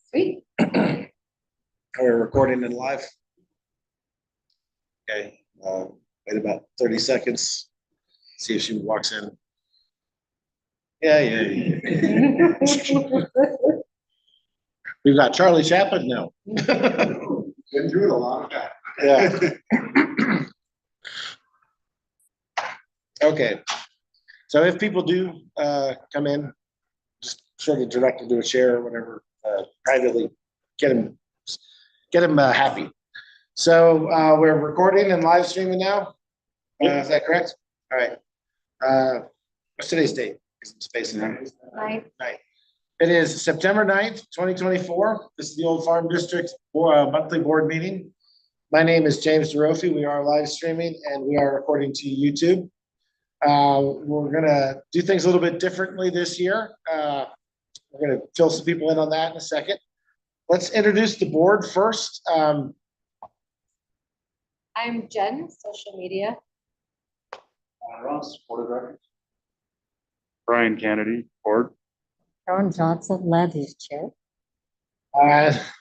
Sweet. We're recording in live. Okay, wait about 30 seconds. See if she walks in. Yeah. We've got Charlie Chaplin now. Been through it a lot of that. Yeah. Okay. So if people do come in, just sort of direct them to a share or whatever, privately, get them happy. So we're recording and live streaming now. Is that correct? All right. What's today's date? Space Nice. Night. It is September 9th, 2024. This is the Old Farm District monthly board meeting. My name is James DeRofi. We are live streaming and we are recording to YouTube. We're gonna do things a little bit differently this year. We're gonna fill some people in on that in a second. Let's introduce the board first. I'm Jen, social media. Ross, board of directors. Brian Kennedy, board. Aaron Johnson, land use chair.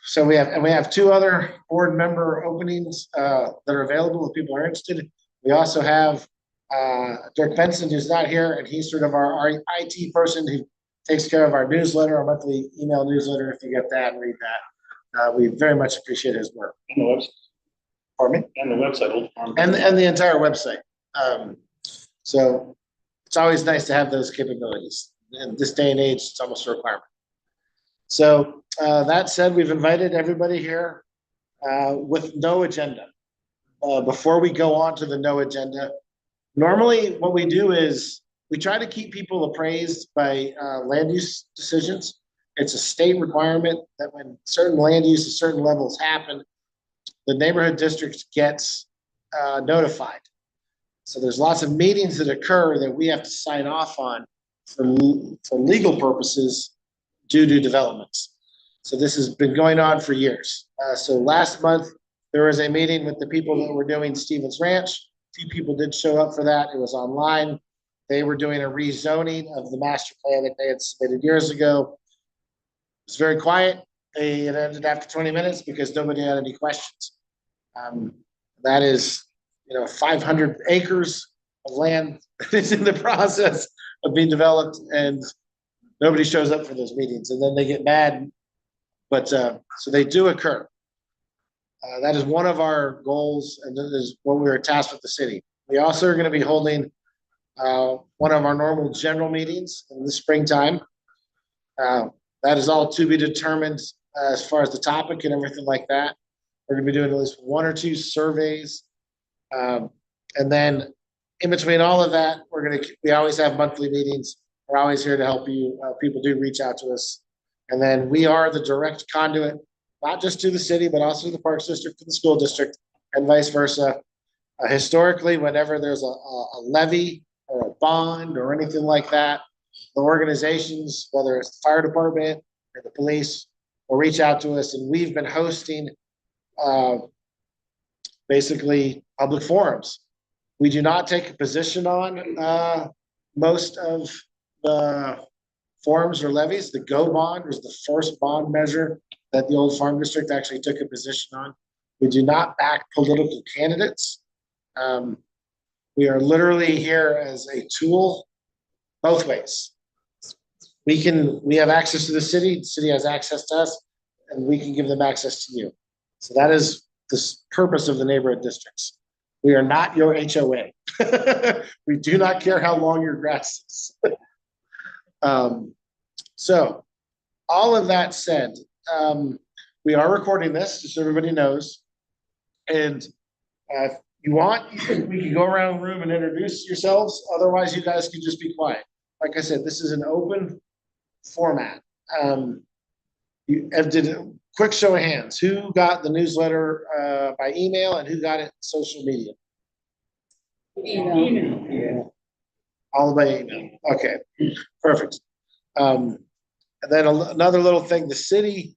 So we have two other board member openings that are available if people are interested. We also have Dirk Benson, who's not here, and he's sort of our IT person who takes care of our newsletter, our monthly email newsletter. If you get that and read that, we very much appreciate his work. And the website. Pardon me? And the website, Old Farm. And the entire website. So it's always nice to have those capabilities. In this day and age, it's almost a requirement. So that said, we've invited everybody here with no agenda. Before we go on to the no agenda, normally what we do is we try to keep people appraised by land use decisions. It's a state requirement that when certain land use at certain levels happen, the neighborhood district gets notified. So there's lots of meetings that occur that we have to sign off on for legal purposes due to developments. So this has been going on for years. So last month, there was a meeting with the people that were doing Stevens Ranch. A few people did show up for that. It was online. They were doing a rezoning of the master plan that they had submitted years ago. It was very quiet. It ended after 20 minutes because nobody had any questions. That is, 500 acres of land that is in the process of being developed, and nobody shows up for those meetings, and then they get mad. But so they do occur. That is one of our goals, and that is what we were tasked with the city. We also are going to be holding one of our normal general meetings in the springtime. That is all to be determined as far as the topic and everything like that. We're going to be doing at least one or two surveys. And then in between all of that, we always have monthly meetings. We're always here to help you. People do reach out to us. And then we are the direct conduit, not just to the city, but also to the Parks District, to the school district, and vice versa. Historically, whenever there's a levy or a bond or anything like that, the organizations, whether it's the fire department or the police, will reach out to us. And we've been hosting basically public forums. We do not take a position on most of the forums or levies. The GO bond was the first bond measure that the Old Farm District actually took a position on. We do not back political candidates. We are literally here as a tool both ways. We have access to the city has access to us, and we can give them access to you. So that is the purpose of the neighborhood districts. We are not your HOA. We do not care how long your grass is. So all of that said, we are recording this, just so everybody knows. And if you want, we can go around the room and introduce yourselves. Otherwise, you guys can just be quiet. Like I said, this is an open format. Did a quick show of hands. Who got the newsletter by email and who got it social media? Email. All by email. Okay, perfect. And then another little thing, the city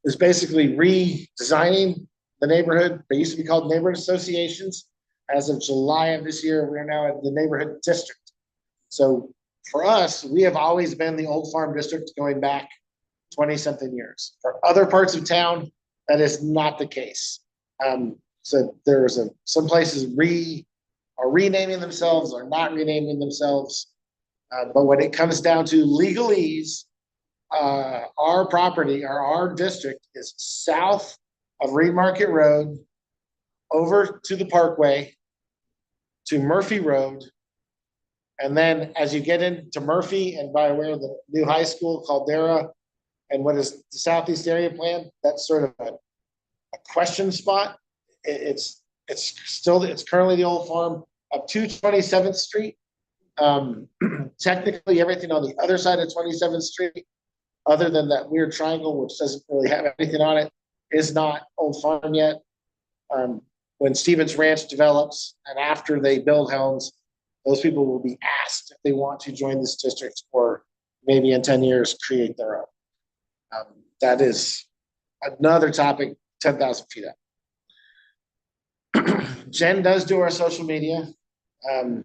is basically redesigning the neighborhood. They used to be called neighborhood associations. As of July of this year, we're now at the neighborhood district. So for us, we have always been the Old Farm District going back 20-something years. For other parts of town, that is not the case. So some places are renaming themselves or not renaming themselves. But when it comes down to legalese, our property or our district is south of Reed Market Road, over to the Parkway, to Murphy Road. And then as you get into Murphy and by way of the new high school, Caldera, and what is the Southeast Area Plan, that's sort of a question spot. It's currently the old farm up to 27th Street. Technically, everything on the other side of 27th Street, other than that weird triangle, which doesn't really have anything on it, is not old farm yet. When Stevens Ranch develops and after they build homes, those people will be asked if they want to join this district or maybe in 10 years create their own. That is another topic, 10,000 feet up. Jen does do our social media. Jen,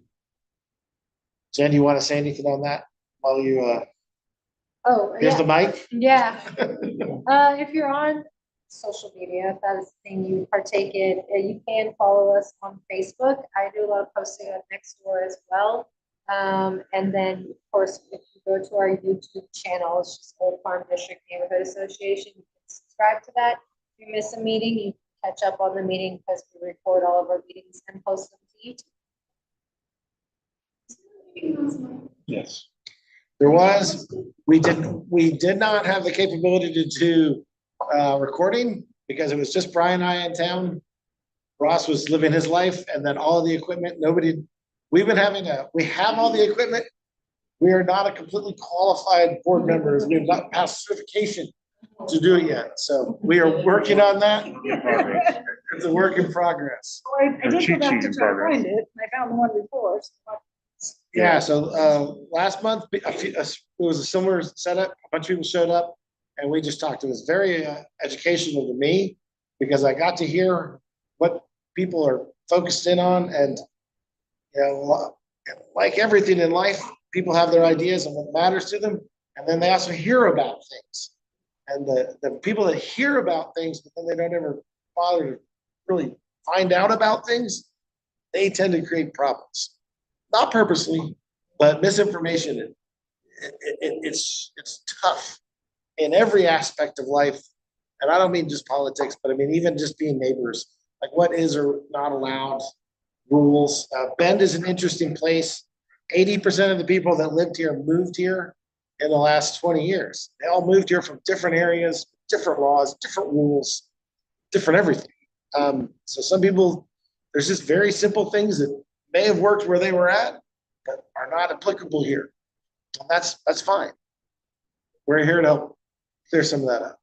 do you want to say anything on that while you, Oh, here's yeah, the mic? yeah. If you're on social media, if that is the thing you partake in, you can follow us on Facebook. I do a lot of posting on Nextdoor as well. And then, of course, if you go to our YouTube channel, it's just Old Farm District Neighborhood Association. You can subscribe to that. If you miss a meeting, you can catch up on the meeting because we record all of our meetings and post them to YouTube. Yes. We did not have the capability to do recording because it was just Brian and I in town. Ross was living his life and then all of the equipment, we have all the equipment. We are not a completely qualified board members. We have not passed certification to do it yet. So we are working on that. It's a work in progress. I did go back to Cheat try to progress. find it, and I found the one before. Yeah, so last month, it was a similar setup. A bunch of people showed up and we just talked. It was very educational to me because I got to hear what people are focused in on. And, you know, like everything in life, people have their ideas and what matters to them. And then they also hear about things. And the people that hear about things, but then they don't ever bother to really find out about things, they tend to create problems. Not purposely, but misinformation. It's tough in every aspect of life. And I don't mean just politics, but I mean, even just being neighbors, like what is or not allowed, rules. Bend is an interesting place. 80% of the people that lived here moved here in the last 20 years. They all moved here from different areas, different laws, different rules, different everything. So some people, there's just very simple things that may have worked where they were at, but are not applicable here. And that's fine. We're here to help clear some of that up.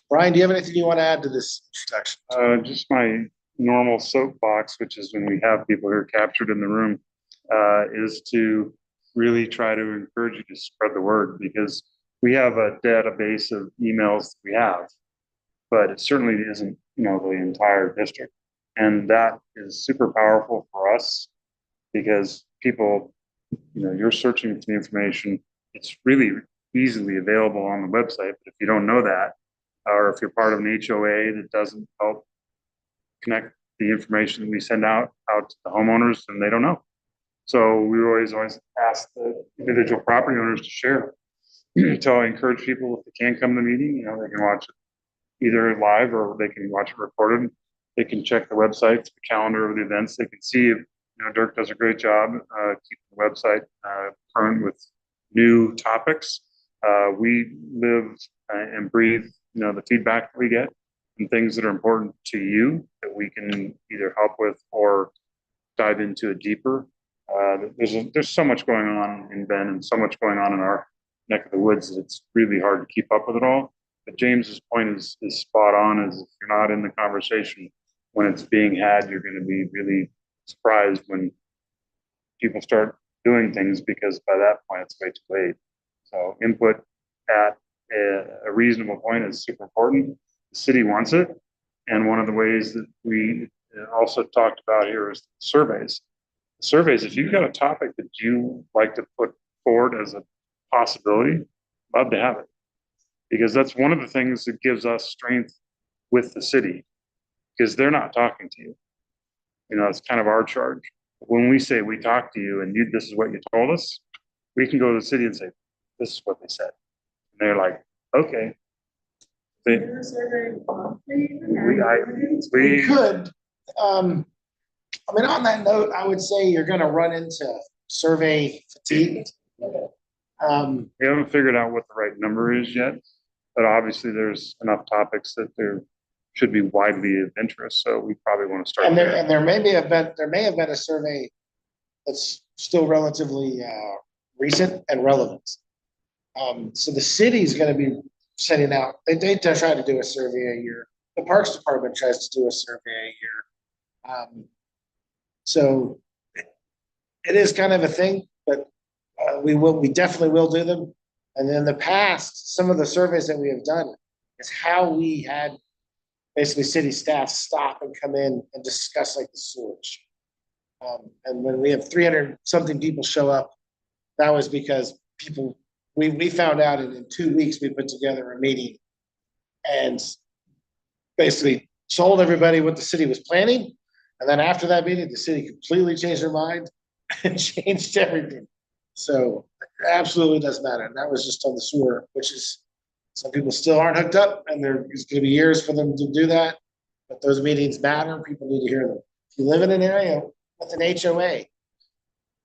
Brian, do you have anything you want to add to this introduction? Just my normal soapbox, which is when we have people who are captured in the room, is to really try to encourage you to spread the word, because we have a database of emails we have, but it certainly isn't, the entire district. And that is super powerful for us because people, you're searching for the information. It's really easily available on the website. But if you don't know that, or if you're part of an HOA that doesn't help connect the information that we send out to the homeowners, then they don't know. So we always ask the individual property owners to share. So I encourage people, if they can't come to the meeting, they can watch it either live or they can watch it recorded. They can check the website, the calendar of the events. They can see if, Dirk does a great job keeping the website current with new topics. We live and breathe, the feedback that we get and things that are important to you that we can either help with or dive into it deeper. There's so much going on in Bend and so much going on in our neck of the woods that it's really hard to keep up with it all. But James's point is spot on. Is if you're not in the conversation when it's being had, you're going to be really surprised when people start doing things, because by that point it's way too late. So input at a reasonable point is super important. The city wants it, and one of the ways that we also talked about here is surveys. Surveys, if you've got a topic that you like to put forward as a possibility, love to have it. Because that's one of the things that gives us strength with the city, because they're not talking to you. You know, it's kind of our charge. When we say we talked to you and you, this is what you told us, we can go to the city and say, this is what they said. And they're like, okay. They, We could, I mean, on that note, I would say you're gonna run into survey fatigue. we haven't figured out what the right number is yet, but obviously there's enough topics that there should be widely of interest. So we probably want to start And there. there may have been a survey that's still relatively recent and relevant. So the city's gonna be sending out, they try to do a survey a year. The Parks Department tries to do a survey a year. So it is kind of a thing, but we definitely will do them. And in the past, some of the surveys that we have done is how we had basically city staff stop and come in and discuss like the sewage. And when we have 300 something people show up, that was because people, we found out in 2 weeks, we put together a meeting and basically told everybody what the city was planning. And then after that meeting, the city completely changed their mind and changed everything. So it absolutely does matter. And that was just on the sewer, which is, some people still aren't hooked up and there's gonna be years for them to do that. But those meetings matter. People need to hear them. If you live in an area with an HOA,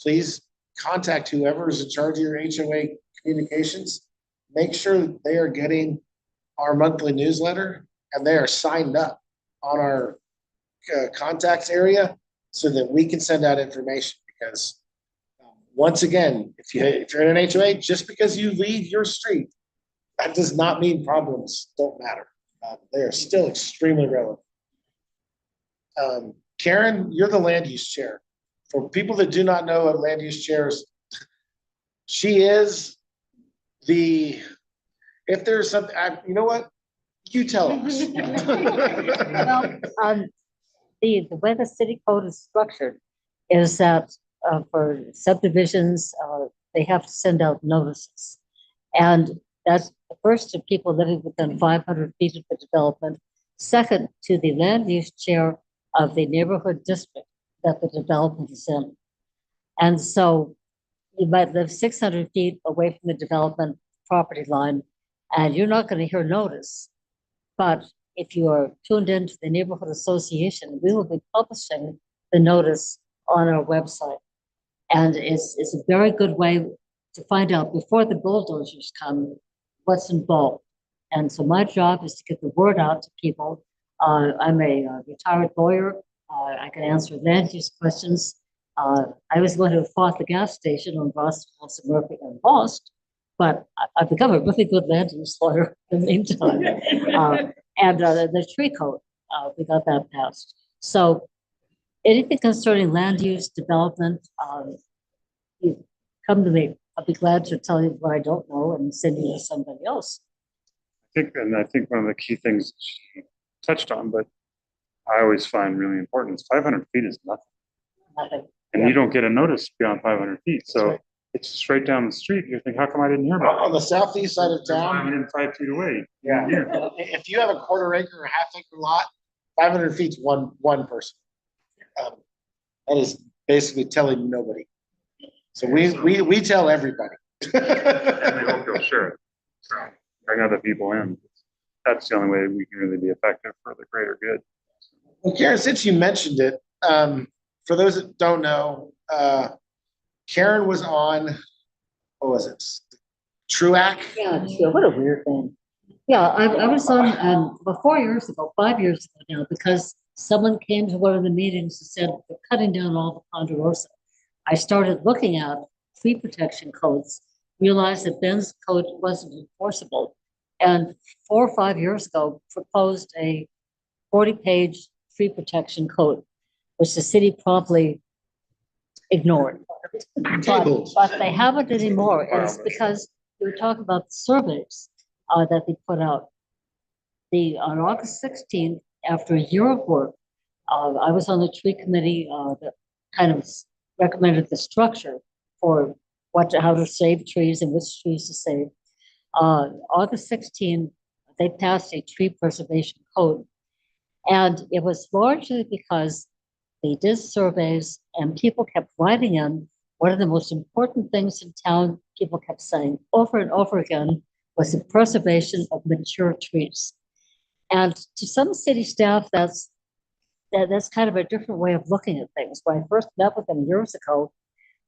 please contact whoever is in charge of your HOA communications. Make sure that they are getting our monthly newsletter and they are signed up on our contacts area so that we can send out information. Because once again, if you're in an HOA, just because you leave your street, that does not mean problems don't matter. They are still extremely relevant. Karen, you're the land use chair. For people that do not know what land use chair is, she is the, if there's something, you know what? You tell us. Well, the way the city code is structured is that for subdivisions, they have to send out notices. And that's the first to people living within 500 feet of the development, second to the land use chair of the neighborhood district that the development is in. And so you might live 600 feet away from the development property line, and you're not going to hear notice. But if you are tuned into the neighborhood association, we will be publishing the notice on our website. And it's a very good way to find out before the bulldozers come what's involved. And so my job is to get the word out to people. I'm a retired lawyer. I can answer land use questions. I was the one who fought the gas station on Ross, Murphy, and lost, but I've become a really good land use lawyer in the meantime. And the tree code, we got that passed. So anything concerning land use development, you come to me. I'll be glad to tell you what I don't know and send you to somebody else. I think one of the key things she touched on, but I always find really important is 500 feet is nothing. Nothing. And you don't get a notice beyond 500 feet. That's So right. it's straight down the street. You're thinking, how come I didn't hear about On the southeast side of it? I'm town, within 5 feet away. yeah. If you have a quarter acre or half acre lot, 500 feet's one person. That is basically telling nobody. So we tell everybody. And they hope they'll share it. So bring other people in. That's the only way we can really be effective for the greater good. Well, Karen, since you mentioned it, for those that don't know, Karen was on, what was it? Truac? Yeah, sure. What a weird thing. Yeah, I was on about 4 years ago, 5 years ago now, because someone came to one of the meetings and said, they're cutting down all the ponderosa. I started looking at tree protection codes, realized that Ben's code wasn't enforceable. And 4 or 5 years ago, proposed a 40-page tree protection code, which the city promptly ignored. But they haven't anymore. And it's because we were talking about the surveys that they put out. On August 16th, after a year of work, I was on the tree committee that kind of recommended the structure for how to save trees and which trees to save. August 16, they passed a tree preservation code. And it was largely because they did surveys and people kept writing in. One of the most important things in town, people kept saying over and over again, was the preservation of mature trees. And to some city staff, that's kind of a different way of looking at things. When I first met with them years ago,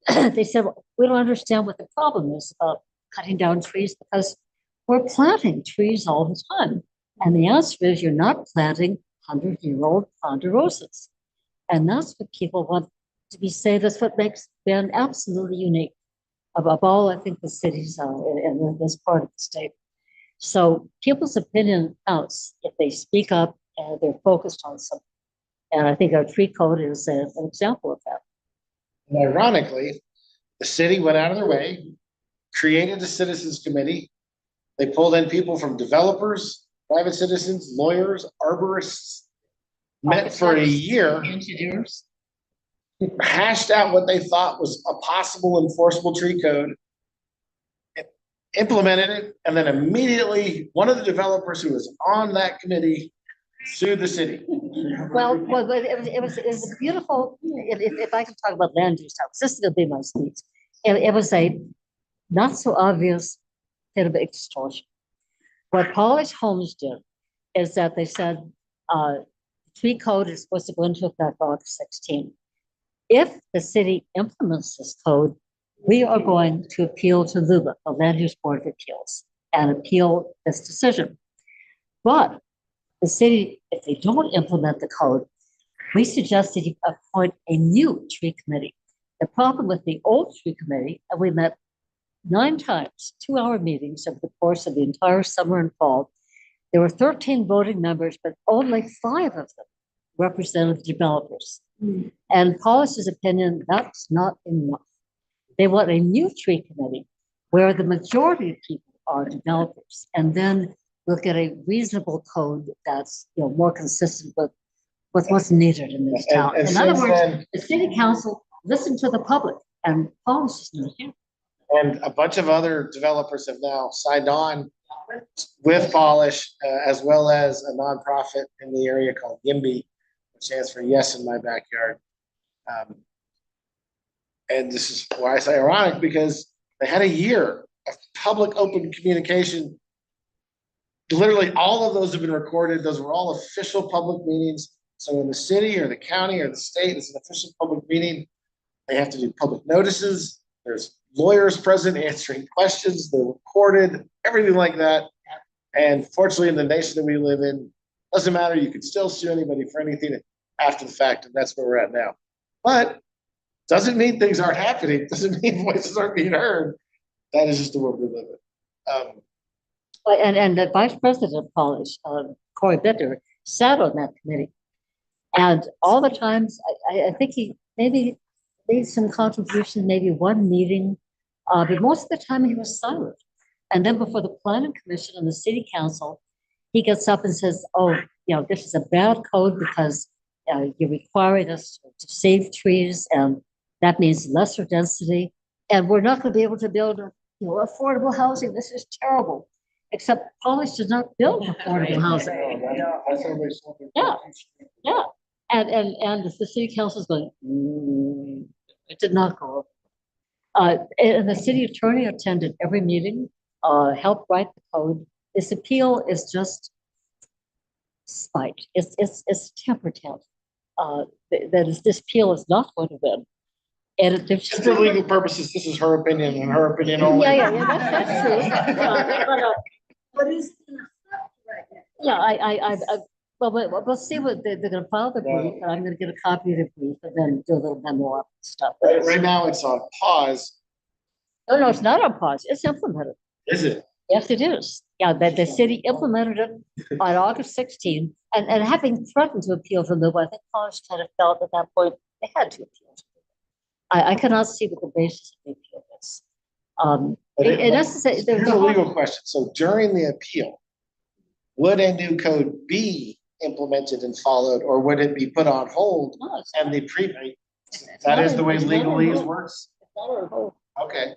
they said, well, we don't understand what the problem is about cutting down trees because we're planting trees all the time. And the answer is you're not planting 100-year-old ponderosas. And that's what people want to be saved. That's what makes Bend absolutely unique above all, I think, the cities in this part of the state. So people's opinion counts if they speak up and they're focused on something. And I think our tree code is an example of that. And ironically, the city went out of their way, created a citizens committee. They pulled in people from developers, private citizens, lawyers, arborists, met for a year, Engineers. hashed out what they thought was a possible enforceable tree code, implemented it, and then immediately one of the developers who was on that committee sued the city. Well, it was beautiful. If I can talk about land use, this is gonna be my speech. It was a not so obvious bit of extortion. What Polish Homes did is that they said, tree code is supposed to go into effect August 16. If the city implements this code, we are going to appeal to LUBA, the Land Use Board of Appeals, and appeal this decision. But the city, if they don't implement the code, we suggest that you appoint a new tree committee. The problem with the old tree committee, and we met 9 times, 2-hour meetings over the course of the entire summer and fall. There were 13 voting members, but only 5 of them represented the developers. And Paul's opinion, that's not enough. They want a new tree committee where the majority of people are developers, and then we'll get a reasonable code that's more consistent with what's needed in this town. And In other since words, then, the city council listened to the public, and Paul's just not here. and a bunch of other developers have now signed on with Polish, as well as a nonprofit in the area called YIMBY, which stands for Yes in My Backyard. And this is why I say ironic, because they had a year of public open communication. Literally all of those have been recorded. Those were all official public meetings. So when the city or the county or the state is an official public meeting, they have to do public notices. There's lawyers present answering questions. They're recorded, everything like that. And fortunately, in the nation that we live in, doesn't matter. You can still sue anybody for anything after the fact, and that's where we're at now. But doesn't mean things aren't happening. Doesn't mean voices aren't being heard. That is just the world we live in. And the vice president of Polish, Cory Bitter, sat on that committee. And all the times, I think he maybe made some contribution, maybe one meeting, but most of the time he was silent. And then before the planning commission and the city council, he gets up and says, oh, this is a bad code because you're requiring us to save trees, and that means lesser density. And we're not going to be able to build affordable housing. This is terrible. Except Polish does not build affordable housing. Yeah. And the city council is going, it did not go over. And the city attorney attended every meeting, helped write the code. This appeal is just spite. It's temper tantrum. This appeal is not going to win. And Just for legal purposes, this is her opinion and her opinion only. Yeah, that's true. But is it in effect right now? Yeah, well, we'll see what they're gonna file the brief, and I'm gonna get a copy of the brief and then do a little memo up and stuff. Right now, it's on pause. No, it's not on pause. It's implemented. Is it? Yes, it is. Yeah, the city implemented it on August 16, and having threatened to appeal to LUBA, I think Polish kind of felt at that point they had to appeal to LUBA. I cannot see what the basis of the appeal is. It doesn't say. Here's a legal question. So during the appeal, would a new code be implemented and followed, or would it be put on hold? No, it's And not. that is the way It's not on legalese hold. works? It's not on hold. Okay.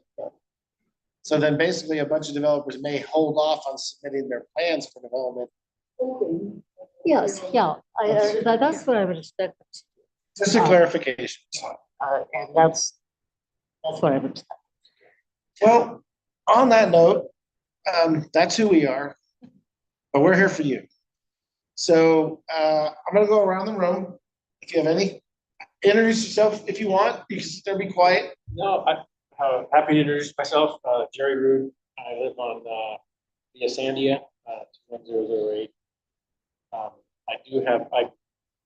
So then basically a bunch of developers may hold off on submitting their plans for development. Yes, yeah, that's what I would expect. Just a clarification. And that's what I would. Expect. Well, on that note, that's who we are, but we're here for you. So I'm gonna go around the room. If you have any, introduce yourself if you want. You can sit there, be quiet. No, I'm happy to introduce myself, Jerry Rude. I live on Via Sandia, 21008. I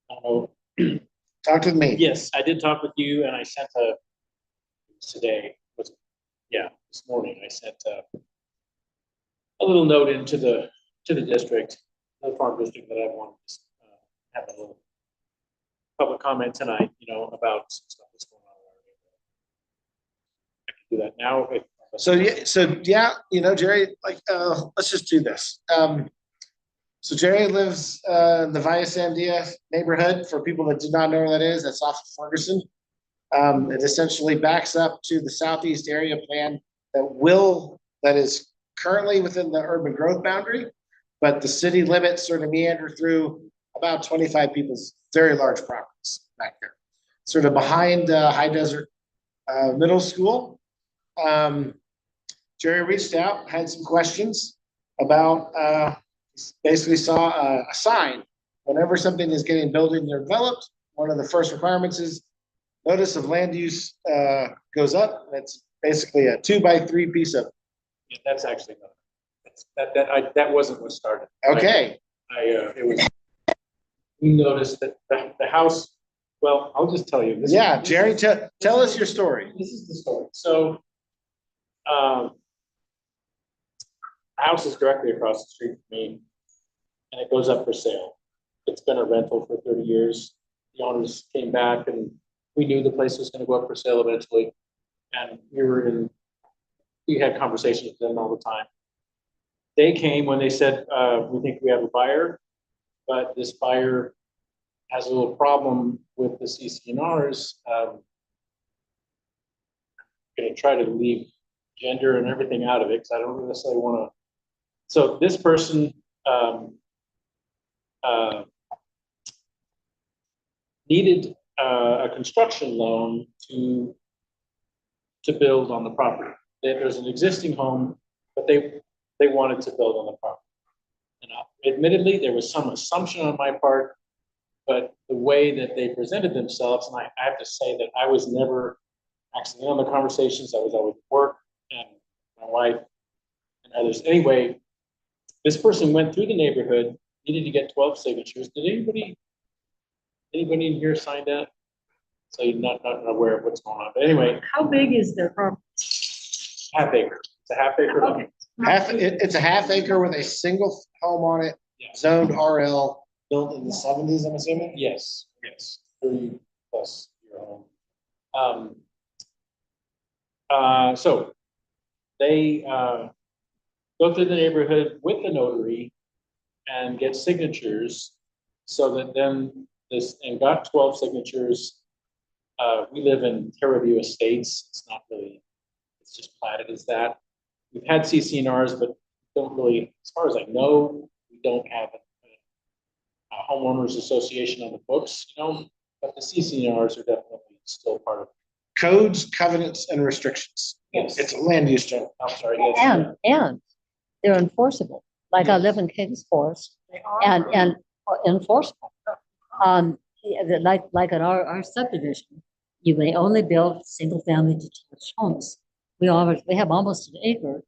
don't know. Talk to me. Yes, I did talk with you, and I sent this morning, I sent a little note into the district, the farm district, that I wanted to have a little public comment tonight, about some stuff that's going on. I can do that now. Jerry, let's just do this. So Jerry lives in the Via Sandia neighborhood. For people that do not know where that is, that's off of Ferguson. It essentially backs up to the southeast area plan that is currently within the urban growth boundary, but the city limits sort of meander through about 25 people's very large properties back there, sort of behind High Desert Middle School. Jerry reached out, had some questions about, basically saw a sign. Whenever something is getting built and developed, one of the first requirements is notice of land use goes up. That's basically a 2x3 piece of. Yeah, that's actually not, that wasn't what started. Okay. We noticed that the house, well, I'll just tell you. Jerry, tell us your story. This is the story. So, the house is directly across the street from me, and it goes up for sale. It's been a rental for 30 years. The owners came back, and we knew the place was going to go up for sale eventually. And we had conversations with them all the time. They came when they said, we think we have a buyer, but this buyer has a little problem with the CCNRs. I'm going to try to leave gender and everything out of it because I don't necessarily want to. So this person needed a construction loan to build on the property. There's an existing home, but they wanted to build on the property. And admittedly, there was some assumption on my part, but the way that they presented themselves, and I have to say that I was never actually in the conversations. I was always at work, and my wife and others. Anyway, this person went through the neighborhood, needed to get 12 signatures. Did anybody in here sign that? So you're not aware of what's going on. But anyway, How big is their property? half acre. It's a half acre. Okay. It's a half acre with a single home on it, Yeah. zoned RL, built in the 70s, I'm assuming. Yes, 30+ year home. So they go through the neighborhood with the notary and get signatures, so that then and got 12 signatures. We live in Terraview Estates. It's not really, it's just platted as that. We've had CCNRs, but don't really, as far as I know, we don't have a homeowners association on the books, but the CCNRs are definitely still part of it. Codes, covenants, and restrictions. Yes. It's a land use term. I'm sorry. Yes. And they're enforceable. Like I live in Kings Forest and enforceable. Like in our subdivision, you may only build single family detached homes. We have almost an acre,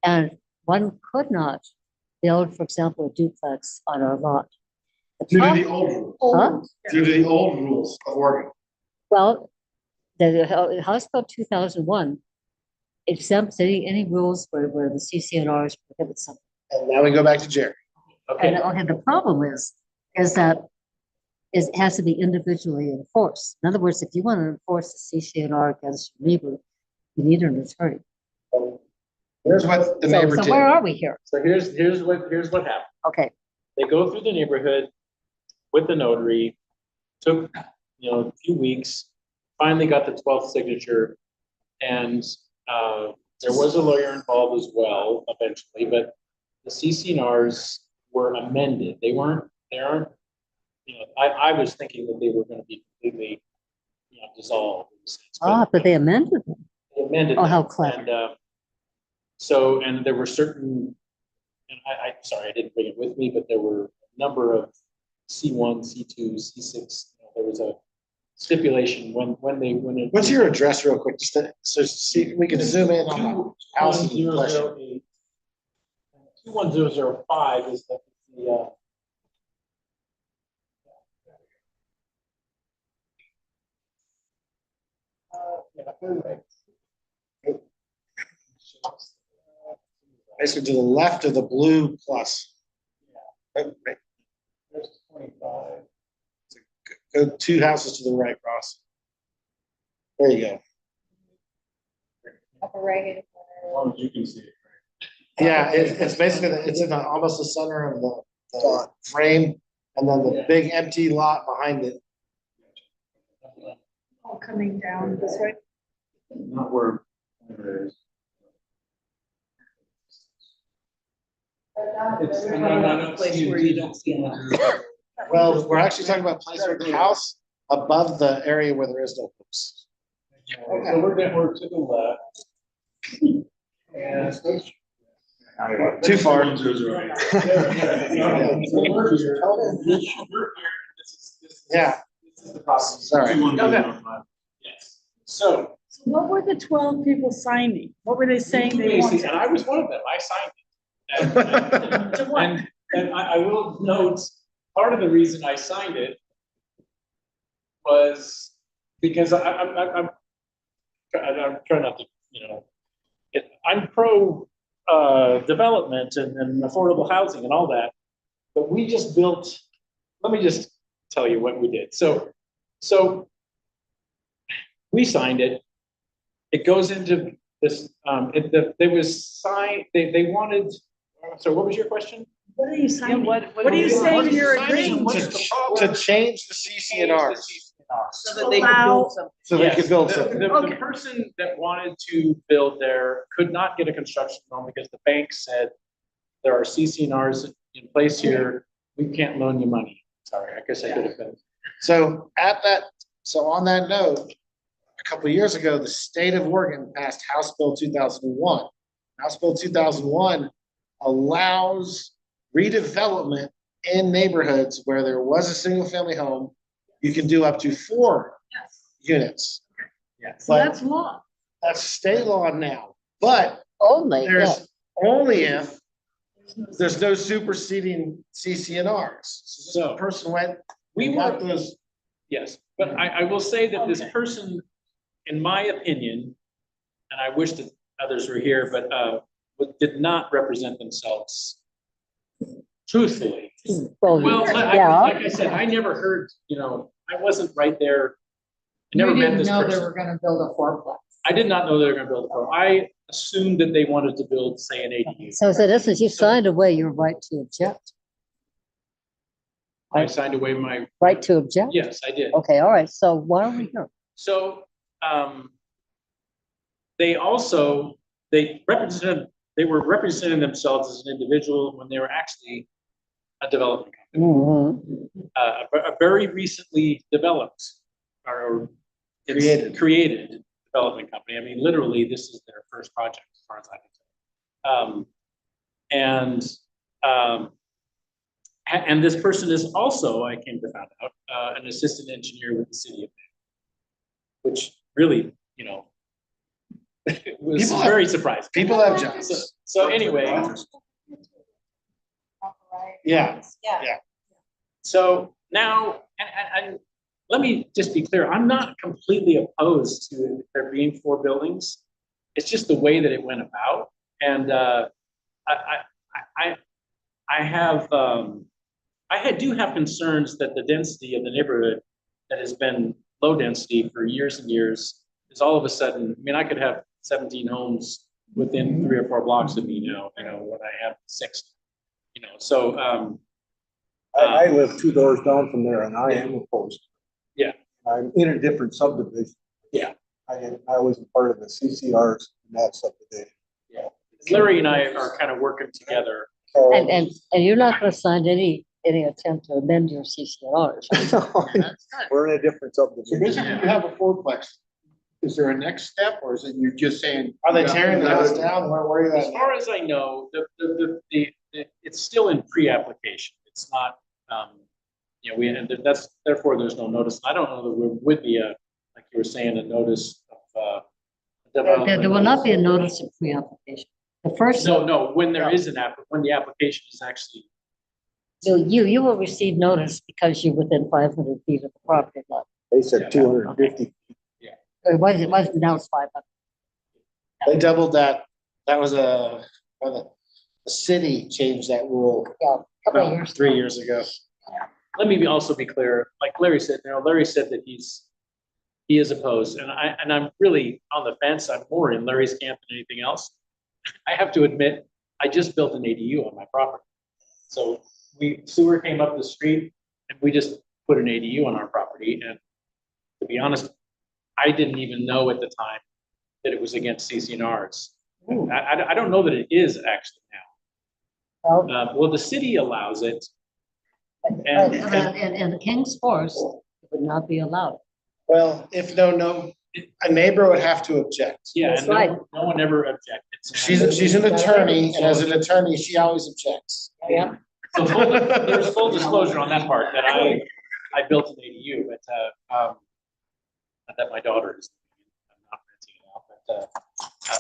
and one could not build, for example, a duplex on our lot. Due to the old rules. Huh? Due to the old rules of Oregon. Well, the House Bill 2001 exempts any rules where the CCNRs prohibit something. And now we go back to Jerry. Okay. And the problem is that it has to be individually enforced. In other words, if you want to enforce the CCNR against your neighbor, you need an attorney. Here's what the neighbor So did. where are we here? So here's what happened. Okay. They go through the neighborhood with the notary, took a few weeks, finally got the 12th signature, and There was a lawyer involved as well eventually, but the CCNRs were amended. They aren't, I was thinking that they were gonna be completely, dissolved. In a sense, But they amended them. they amended. Oh, how them. clever. And there were certain, and sorry, I didn't bring it with me, but there were a number of C1, C2, C6. There was a stipulation when it. What's your address real quick, just so see, we can zoom in on the houses in question. 21005 is the, Basically to the left of the blue plus. Right. there's 25. Go 2 houses to the right, Ross. There you go. Upper right hand As corner. long as you can see it. Yeah, it's basically, it's in almost the center of the frame, and then the big empty lot behind it. All coming down this way. Not where it is. It's Place where you don't see it. Well, we're actually talking about place where the house above the area where there is no house. So we're to the left. And. Too far. Yeah. This is the process. Sorry. Yes. So. So what were the 12 people signing? What were they saying they Basically, wanted? and I was one of them. I signed it. To what? And I will note, part of the reason I signed it was because I'm trying not to, I'm pro development and affordable housing and all that. But we just built, let me just tell you what we did. So we signed it. It goes into this, they was signed, they wanted, so what was your question? What are you signing? what What are you do you- saying what in your Signing is agreement? what's the problem? To change the CCNRs, So that they can build something. so they Yes, could build the- something. The Okay. person that wanted to build there could not get a construction loan because the bank said there are CCNRs in place here, we can't loan you money. Sorry, I guess I could have been. So on that note, a couple of years ago, the state of Oregon passed House Bill 2001. House Bill 2001 allows redevelopment in neighborhoods where there was a single family home. You can do up to 4 units. Yes. So that's law. That's state law now, but Only, yeah. there's only if there's no superseding CCNRs. So So- the person went, We we were, got those. yes, but I will say that this person, in my opinion, and I wish that others were here, but did not represent themselves truthfully. Well, Well, yeah. like I said, I never heard, I wasn't right there. I never You met didn't this know they person. were gonna build a fourplex. I did not know they were gonna build a pro. I assumed that they wanted to build, say, an ADU. So in essence, you signed away your right to object, I signed away my, right to object? yes, I did. Okay, all right, so why are we here? So, they also, they were representing themselves as an individual when they were actually a development company. Mhm. A very recently developed or created development company. I mean, literally, this is their first project as far as I can tell. And this person is also, I came to find out, an assistant engineer with the city of Bay, which really, was People have- very surprising. People have jobs. So anyway, Yeah. Yeah. so now, and let me just be clear, I'm not completely opposed to there being 4 buildings. It's just the way that it went about. And I do have concerns that the density of the neighborhood that has been low density for years and years is all of a sudden, I mean, I could have 17 homes within 3 or 4 blocks of me now, when I have 6, so, I live 2 doors down from there and I am opposed. Yeah. I'm in a different subdivision. Yeah. I wasn't part of the CCRs in that subdivision. Larry and I are kind of working together. And you're not gonna sign any attempt to amend your CCRs. We're in a different So subdivision. basically you have a fourplex. Is there a next step or is it you're just saying? Are they tearing the house down? Where are you As at? far as I know, it's still in pre-application. It's not, and that's, therefore, there's no notice. I don't know that there would be like you were saying, a notice of, There will not be a notice of pre-application. The first, No, when there is when the application is actually, you will receive notice because you're within 500 feet of the property line. They said 250. It wasn't, now it's 500. They doubled that. That was the city changed that rule Yeah, a couple of about years. 3 years ago. let me also be clear, like Larry said, Larry said that he is opposed, and I'm really on the fence. I'm more in Larry's camp than anything else. I have to admit, I just built an ADU on my property. So sewer came up the street and we just put an ADU on our property. And to be honest, I didn't even know at the time that it was against CCNRs. I don't know that it is actually now. Well, the city allows it. And the King's Forest would not be allowed. Well, if a neighbor would have to object. Yeah, That's and no- right. no one ever objected. She's an attorney, and as an attorney, she always objects. Yeah. So there's full disclosure on that part that I built an ADU, but that my daughter is. I'm not renting it out, but I'm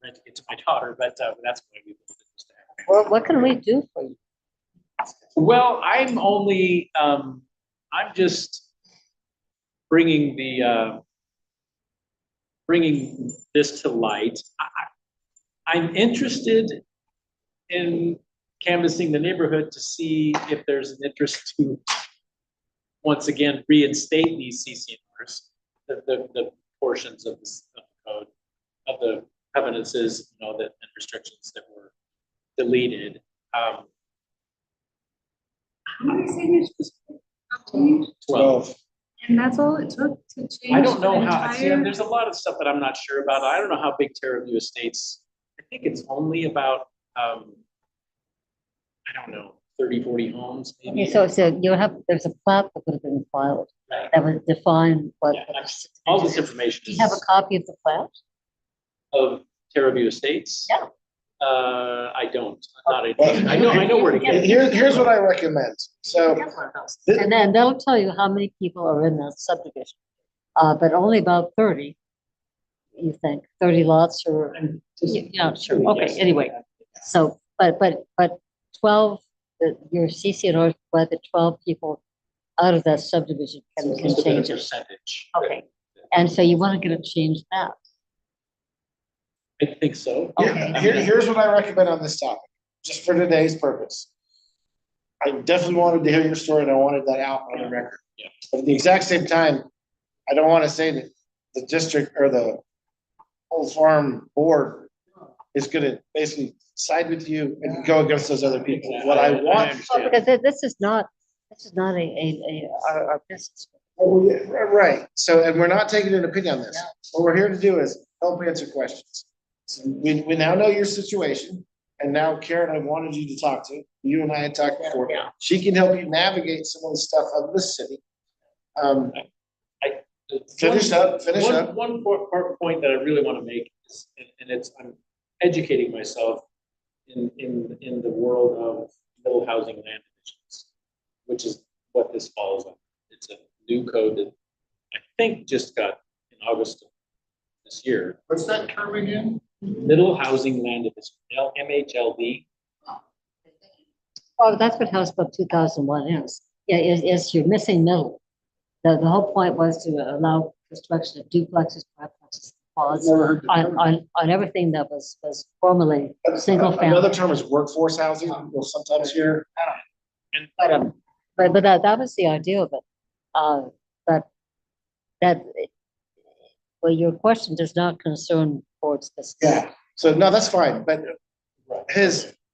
renting it to my daughter, but that's why we built it. Well, what can we do for you? Well, I'm just bringing bringing this to light. I'm interested in canvassing the neighborhood to see if there's an interest to, once again, reinstate these CCNRs, the portions of the code, of the covenances, and restrictions that were deleted. How many signatures? 12. And that's all it took to change? I don't know the how, entire- there's a lot of stuff that I'm not sure about. I don't know how big Terraview Estates, I think it's only about, I don't know, 30, 40 homes maybe. Okay, so there's a plat that would have been filed Right. that would define what. Yeah, all this information Do you have a copy of the plat? of Terraview Estates. Yeah. I don't, I know where to get it. Here's what I recommend. So And then that'll tell you how many people are in that subdivision. But only about 30, you think, 30 lots or, yeah, sure, okay, Yes. anyway. So, but 12, your CCNR, but the 12 people out of that subdivision can Just a bit of change it. percentage. Okay, and so you want to get it changed that. I think so. Okay. Here's what I recommend on this topic, just for today's purpose. I definitely wanted to hear your story and I wanted that out on the record. Yeah. But at the exact same time, I don't want to say that the district or the Old Farm Board is gonna basically side with you and go against those other people. What I want. Well, because this is not our business. Oh, yeah, right. So, and we're not taking an opinion on this. What we're here to do is help answer questions. So we now know your situation, and now Karen, I wanted you to talk to. You and I had talked before. Yeah. She can help you navigate some of the stuff of the city. Finish up. One point that I really want to make is, and I'm educating myself in the world of middle housing land divisions, which is what this falls on. It's a new code that I think just got in August of this year. What's that term again? Middle housing land division, MHLD. Well, that's what House Bill 2001 is. Yeah, is you're missing middle. The whole point was to allow construction of duplexes, triplexes, quads, Never heard the term. on everything that was formerly single family. Another term is workforce housing. You'll sometimes hear. But that was the idea of it. But that, well, your question does not concern towards this. Yeah. So no, that's fine. But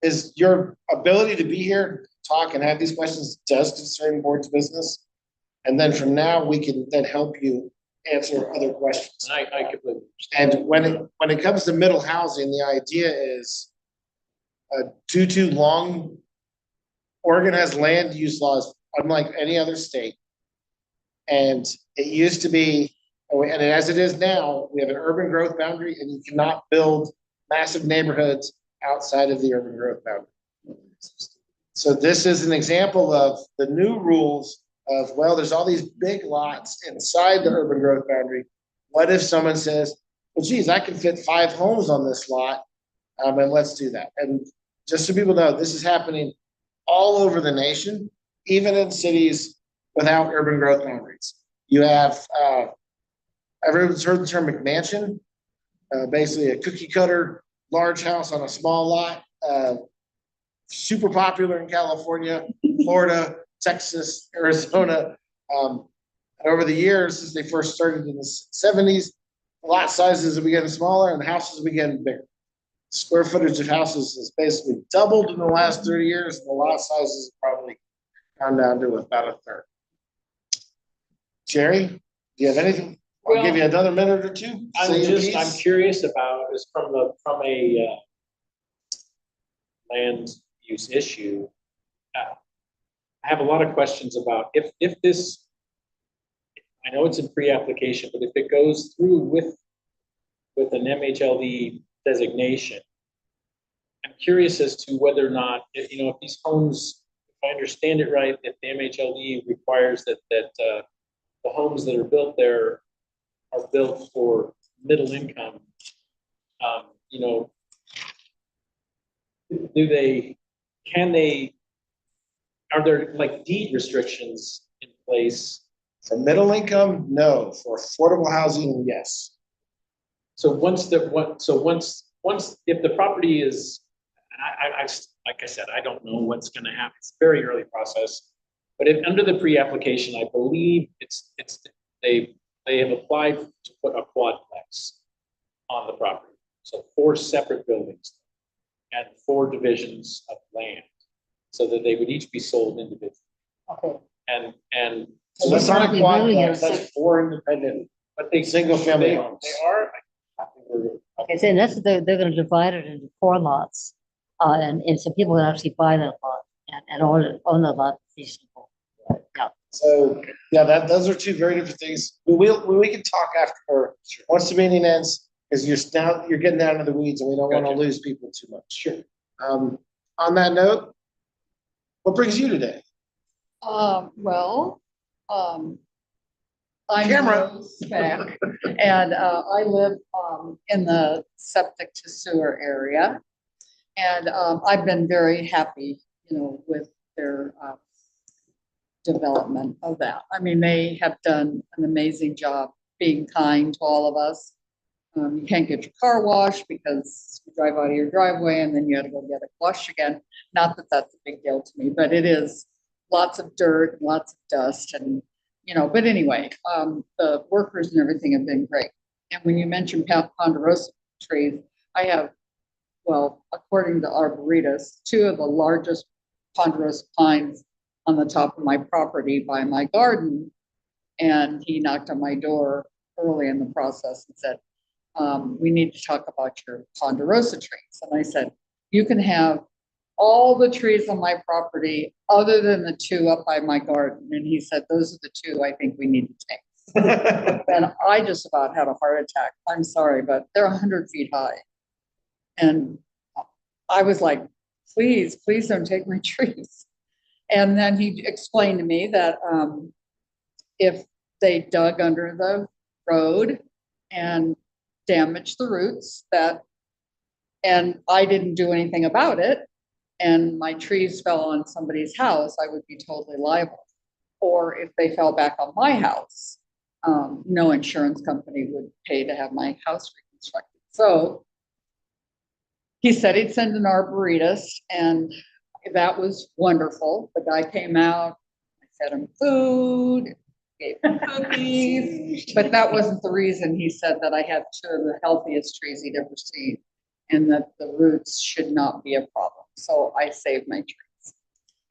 is your ability to be here, talk and have these questions does concern board's business. And then from now, we can then help you answer other questions. I completely understand. And when it comes to middle housing, the idea is due to long, Oregon has land use laws unlike any other state. And it used to be, and as it is now, we have an urban growth boundary and you cannot build massive neighborhoods outside of the urban growth boundary. So this is an example of the new rules of, well, there's all these big lots inside the urban growth boundary. What if someone says, well, geez, I can fit 5 homes on this lot, and let's do that. And just so people know, this is happening all over the nation, even in cities without urban growth boundaries. You have, everyone's heard the term McMansion, basically a cookie cutter, large house on a small lot, super popular in California, Florida, Texas, Arizona. Over the years, since they first started in the 70s, lot sizes have been getting smaller and the houses have been getting bigger. Square footage of houses has basically doubled in the last 30 years, and the lot sizes have probably gone down to about a third. Jerry, do you have anything? I'll give you another minute or two. I'm curious about, is from a land use issue. I have a lot of questions about if this, I know it's in pre-application, but if it goes through with an MHLD designation, I'm curious as to whether or not, if these homes, if I understand it right, if the MHLD requires that the homes that are built there are built for middle income, are there like deed restrictions in place? For middle income, no. For affordable housing, yes. So once if the property is, I like I said, I don't know what's going to happen. It's a very early process, but if under the pre-application, I believe they have applied to put a quadplex on the property. So 4 separate buildings and 4 divisions of land, so that they would each be sold individually. Okay. And So that's not a They really quadplex, have that's 4 independent, but they single family they homes. are. Okay, so that's, they're gonna divide it into 4 lots. And so people can actually buy that lot and own the lot. Yeah. So, yeah, those are 2 very different things. We can talk after, once the meeting ends, because you're getting down to the weeds and we don't want to Gotcha. lose people too much. Sure. On that note, what brings you today? Well, I'm Camera. Rose Beck, and I live in the septic to sewer area. And I've been very happy, with their development of that. I mean, they have done an amazing job being kind to all of us. You can't get your car washed because you drive out of your driveway and then you have to go get it washed again. Not that that's a big deal to me, but it is lots of dirt, and lots of dust, and but anyway, the workers and everything have been great. And when you mentioned ponderosa trees, I have, well, according to arborists, 2 of the largest ponderosa pines on the top of my property by my garden. And he knocked on my door early in the process and said, we need to talk about your ponderosa trees. And I said, you can have all the trees on my property other than the 2 up by my garden. And he said, those are the 2 I think we need to take. And I just about had a heart attack. I'm sorry, but they're 100 feet high. And I was like, please don't take my trees. And then he explained to me that if they dug under the road and damaged the roots, and I didn't do anything about it, and my trees fell on somebody's house, I would be totally liable. Or if they fell back on my house, no insurance company would pay to have my house reconstructed. So he said he'd send an arborist, and that was wonderful. The guy came out, I fed him food, gave him cookies, but that wasn't the reason. He said that I had 2 of the healthiest trees he'd ever seen, and that the roots should not be a problem. So I saved my trees.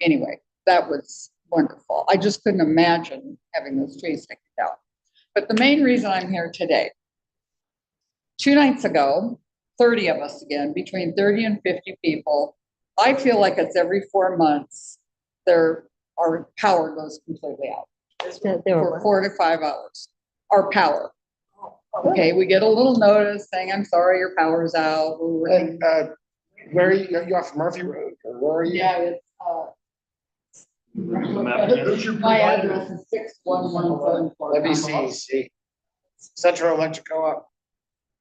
Anyway, that was wonderful. I just couldn't imagine having those trees taken down. But the main reason I'm here today, 2 nights ago, 30 of us again, between 30 and 50 people. I feel like it's every 4 months, our power goes completely out for 4 to 5 hours, our power. Okay, we get a little notice saying, I'm sorry, your power's out. And, where are you off Murphy Road, or where are you? Yeah, it's, my address is 61174. Let me see. Central Electric Co-op.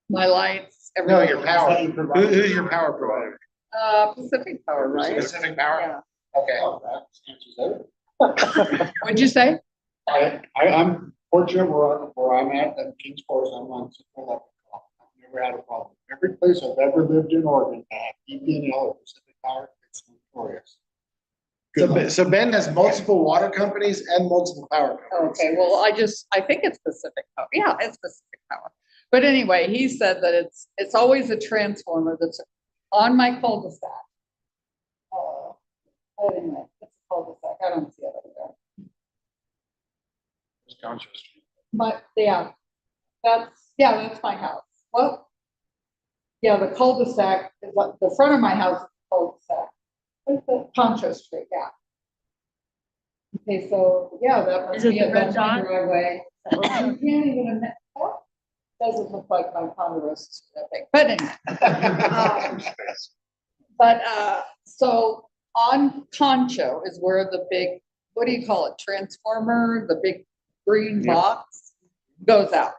My lights, No, everything. your power. Who's your power provider? Pacific Power, right? Pacific Power? Yeah. Okay. What'd you say? I'm fortunate where I'm at Kings Forest, I'm on Central Electric. I've never had a problem. Every place I've ever lived in Oregon, that had EPNL or Pacific Power, it's notorious. So Bend has multiple water companies and multiple power companies. Okay, well, I think it's Pacific Power. Yeah, it's Pacific Power. But anyway, he said that it's always a transformer that's on my cul-de-sac. Anyway, it's a cul-de-sac. I don't see it over there. But yeah, that's my house. Well, yeah, the cul-de-sac is like the front of my house is the cul-de-sac. What's the Concho Street? Yeah. Okay, so yeah, that must Is it be the a red dot? driveway. You can't even admit that. Doesn't look like my Ponderosa Street, I think. But anyway. So on Concho is where the big, what do you call it? Transformer, the big green Yeah. box goes out.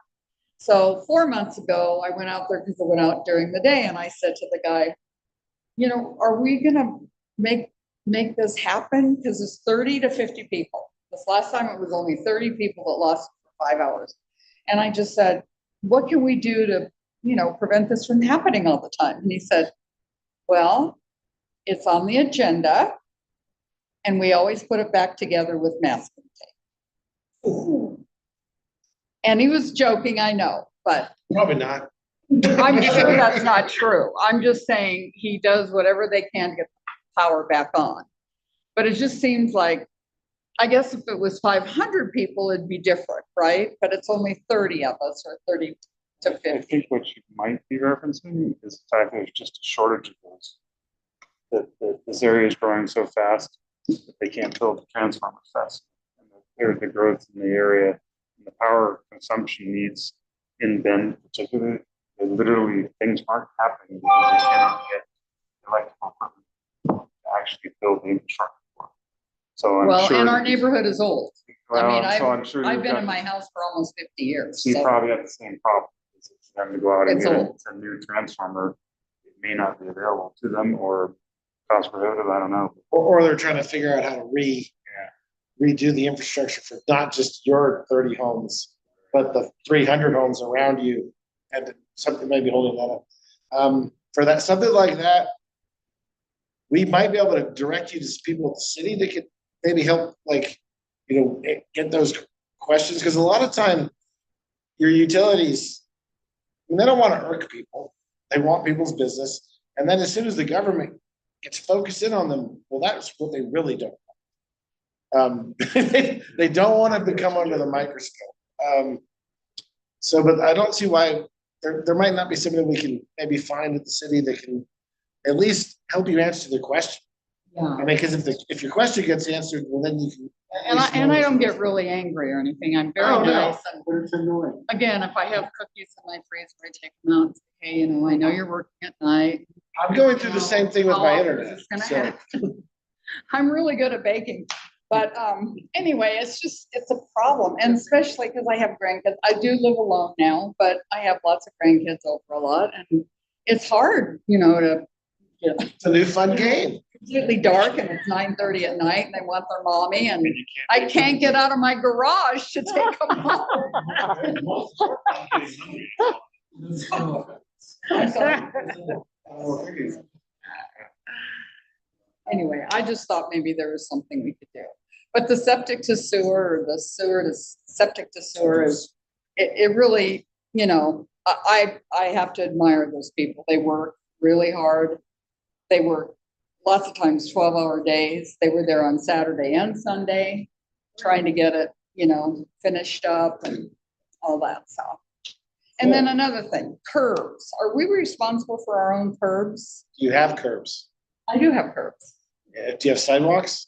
So 4 months ago, I went out there because I went out during the day and I said to the guy, are we gonna make this happen? Because it's 30 to 50 people. This last time it was only 30 people that lost for 5 hours. And I just said, what can we do to, prevent this from happening all the time? And he said, well, it's on the agenda and we always put it back together with masking tape. And he was joking, I know, but Probably not. I'm sure that's not true. I'm just saying he does whatever they can to get the power back on. But it just seems like, I guess if it was 500 people, it'd be different, right? But it's only 30 of us or 30 to I 50. think what you might be referencing is the fact that there's just a shortage of those. That this area is growing so fast that they can't build the transformers fast. And the growth in the area, and the power consumption needs in Bend particularly, literally things aren't happening because they cannot get electrical equipment to actually build the infrastructure for. So I'm Well, sure. and our neighborhood is old. Well, I mean, so I'm sure I've you've been got in my this- house for almost 50 years. You So probably have the same problem. It's for them to go out and It's get old. a new transformer. It may not be available to them or cost prohibitive, I don't know. Or they're trying to figure out how to redo the infrastructure for not just your 30 homes, but the 300 homes around you, and something may be holding that up. For that, something like that, we might be able to direct you to people at the city that could maybe help, get those questions, because a lot of time, your utilities, they don't want to irk people. They want people's business. And then as soon as the government gets focused in on them, well, that's what they really don't want. They don't want to become under the microscope. But I don't see why there might not be somebody we can maybe find at the city that can at least help you answer the question. yeah. I mean, because if your question gets answered, well, then you can. And I don't get really angry or anything. I'm very Oh, no. nice. And But it's annoying. again, if I have cookies in my freezer, I take them out and say, hey, I know you're working at night. I'm going through the same thing with How my often internet. is this gonna So, happen? I'm really good at baking, but anyway, it's a problem, and especially because I have grandkids. I do live alone now, but I have lots of grandkids over a lot, and it's hard, to get it's a new fun game. completely dark and it's 9:30 at night, and they want their mommy, and I can't get out of my garage to take them home. I'm sorry. Anyway, I just thought maybe there was something we could do. But the septic to sewer, or the sewer to septic to sewer is, it really, I have to admire those people. They work really hard. They work lots of times 12-hour days. They were there on Saturday and Sunday trying to get it, finished up. And all that stuff. And then another thing, curbs. Are we responsible for our own curbs? You have curbs. I do have curbs. Do you have sidewalks?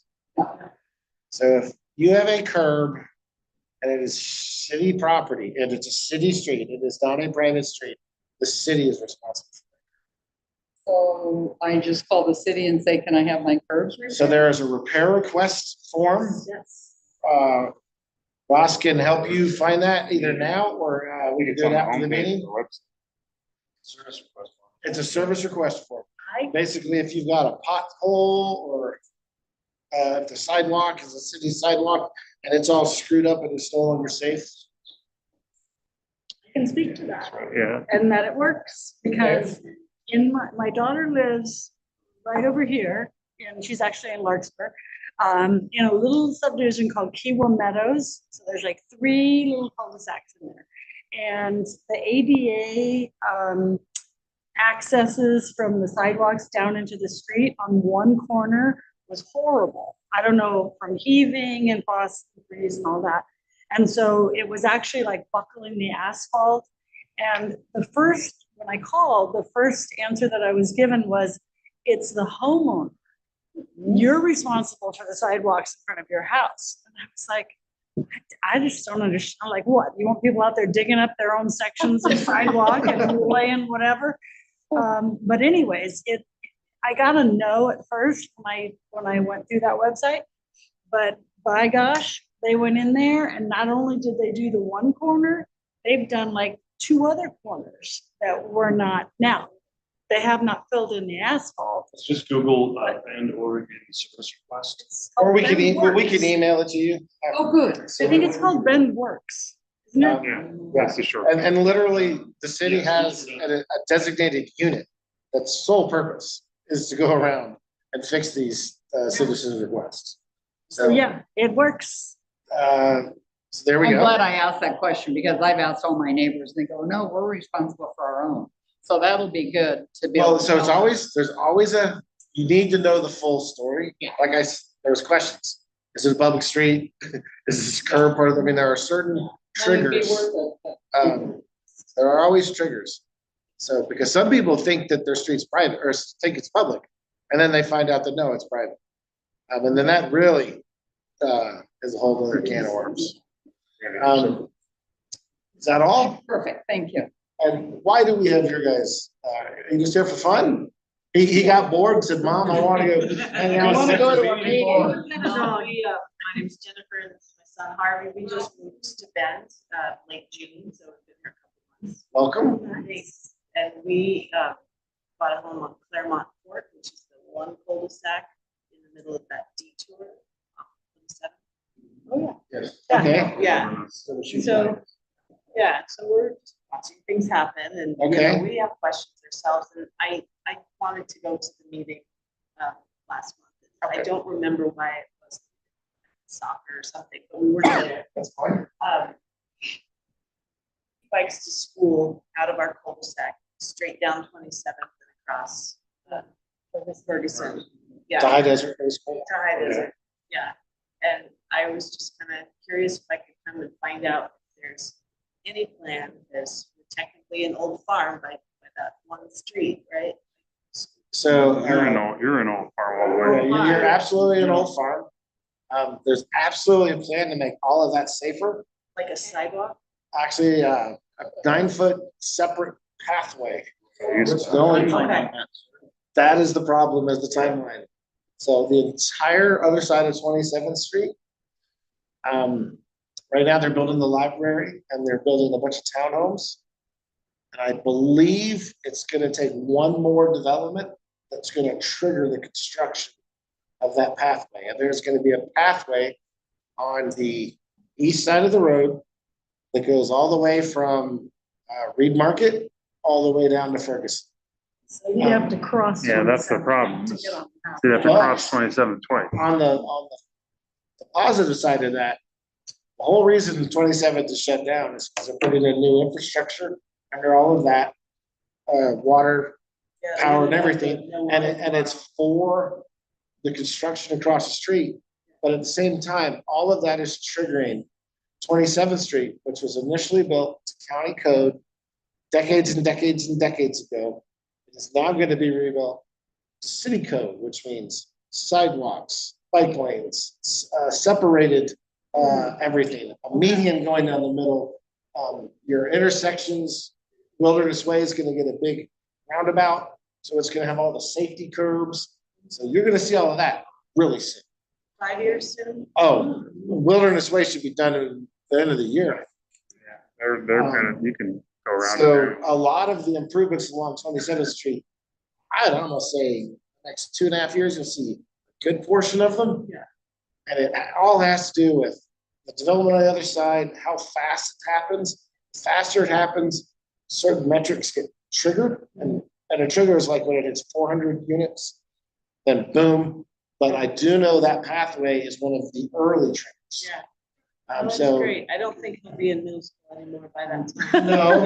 So if you have a curb and it is city property, and it's a city street, it is not a private street, the city is responsible. So I just call the city and say, can I have my curbs repaired? So there is a repair request form. Yes. Ross can help you find that either now or we can It's do on it the after the homepage of meeting. the website. Service request. It's a service request form. I- Basically, if you've got a pothole or if the sidewalk is a city sidewalk and it's all screwed up and it's no longer safe. I can speak to that, Yeah, and that it works, because my daughter lives right over here, and she's actually in Larkspur, in a little subdivision called Kiwa Meadows. So there's like 3 little cul-de-sacs in there. And the ADA, accesses from the sidewalks down into the street on one corner was horrible. I don't know, from heaving and fossil freeze and all that. And so it was actually like buckling the asphalt. And when I called, the first answer that I was given was, it's the homeowner. You're responsible for the sidewalks in front of your house. And I was like, I just don't understand. Like, what? You want people out there digging up their own sections of sidewalk and laying whatever? But anyways, I got a no at first when I went through that website, but by gosh, they went in there, and not only did they do the one corner, they've done like 2 other corners that were not. Now, they have not filled in the asphalt. It's just Google Bend, Oregon service request. Or we can, Bend we can Works. email it to you. Oh, good. I think it's called Bend Works, isn't it? yeah, that's the short. And literally, the city has a designated unit that's sole purpose is to go around and fix these citizens' requests. So yeah, it works. So there we I'm go. glad I asked that question, because I've asked all my neighbors, and they go, no, we're responsible for our own. So that'll be good to be. able Well, to so it's know. always, there's always you need to know the full story. Yeah. Like there was questions. Is it a public street? Is this curb part of, I mean, there are certain It'd be triggers. worth it. There are always triggers. So, because some people think that their street's private or think it's public, and then they find out that no, it's private. And then that really, is a whole other can of worms. Is that all? Perfect, thank you. And why do we have your guys? Are you just here for fun? He got bored and said, Mom, I want to go hang out. I wanna go to a meeting." No, my name's Jennifer and this is my son Harvey. We just moved to Bend, late June, so we've been here a couple months. Welcome. Thanks. And we, bought a home on Claremont Court, which is the one cul-de-sac in the middle of that detour. off 27. Yes. Yeah. Okay. Yeah, so, yeah, so we're just watching things happen and, you know, Okay. we have questions ourselves. And I wanted to go to the meeting, last month. I don't remember why it was soccer or something, but we were there. That's fine. Bikes to school out of our cul-de-sac, straight down 27th and across, Ferguson. Yeah. The High Desert High School. To High Desert, yeah. And I was just kind of curious if I could come and find out if there's any plan, because we're technically an old farm by that one street, right? So. You're in all farm all the way. You're absolutely an old farm. There's absolutely a plan to make all of that safer. Like a sidewalk? Actually, a 9-foot separate pathway. Use It's the only plan. Okay. That is the problem, is the timeline. So the entire other side of 27th Street. Right now, they're building the library and they're building a bunch of townhomes. And I believe it's gonna take one more development that's gonna trigger the construction of that pathway. And there's gonna be a pathway on the east side of the road that goes all the way from Reed Market, all the way down to Ferguson. So you have to cross. Yeah, that's the 27. problem. To get on the path. You have to cross 27 twice. On the positive side of that, the whole reason 27th is shut down is because they're putting in new infrastructure under all of that, water, power and everything, and it's for the construction across the street. But at the same time, all of that is triggering 27th Street, which was initially built to county code decades and decades and decades ago, it is now going to be rebuilt to city code, which means sidewalks, bike lanes, separated everything, a median going down the middle. Your intersections, Wilderness Way is going to get a big roundabout, so it's going to have all the safety curbs. So you're going to see all of that really soon. 5 years soon? Oh, Wilderness Way should be done at the end of the year. They're gonna, you can go around. So a lot of the improvements along 27th Street, I'd almost say next 2.5 years, you'll see a good portion of them. Yeah. And it all has to do with the development on the other side, how fast it happens. The faster it happens, certain metrics get triggered, and a trigger is like when it hits 400 units, then boom. But I do know that pathway is one of the early triggers. Yeah. That's So great. I don't think he'll be in middle school anymore by that time. No,